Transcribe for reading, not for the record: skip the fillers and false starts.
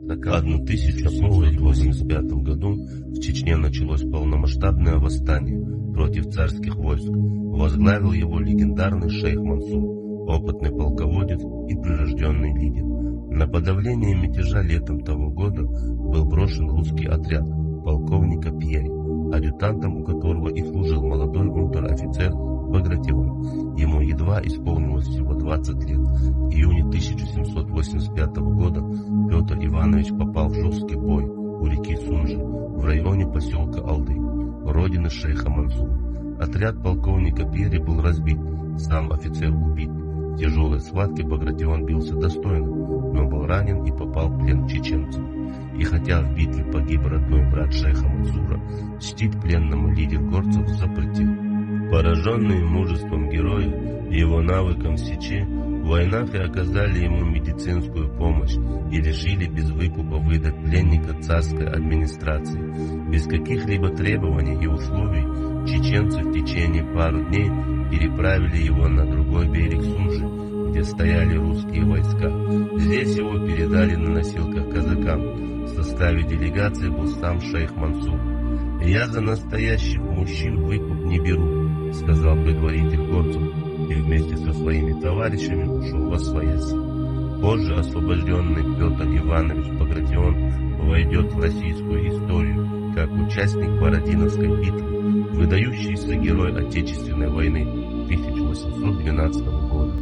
В 1085 году в Чечне началось полномасштабное восстание против царских войск. Возглавил его легендарный шейх Мансур, опытный полководец и прирожденный лидер. На подавление мятежа летом того года был брошен русский отряд полковника Пьери, адъютантом у которого и служил молодой унтер-офицер Багратион. Ему едва исполнилось всего 20 лет. В июне 1785 года Петр Иванович попал в жесткий бой у реки Сунжи в районе поселка Алды, родины шейха Мансура. Отряд полковника Пьери был разбит, сам офицер убит. В тяжелой схватке Багратион бился достойно, но был ранен и попал в плен к чеченцам. И хотя в битве погиб родной брат шейха Мансура, мстить пленному лидер горцев запретил. Пораженные мужеством героя и его навыкам в сече, военнафи оказали ему медицинскую помощь и решили без выкупа выдать пленника царской администрации. Без каких-либо требований и условий чеченцы в течение пару дней переправили его на другой берег Сунжи, где стояли русские войска. Здесь его передали на носилках казакам. В составе делегации был сам шейх Мансур. «Я за настоящих мужчин выкуп не беру», — сказал предводитель горцев, и вместе со своими товарищами ушел восвояси. Позже освобожденный Петр Иванович Багратион войдет в российскую историю как участник Бородиновской битвы, выдающийся герой Отечественной войны 1812 года.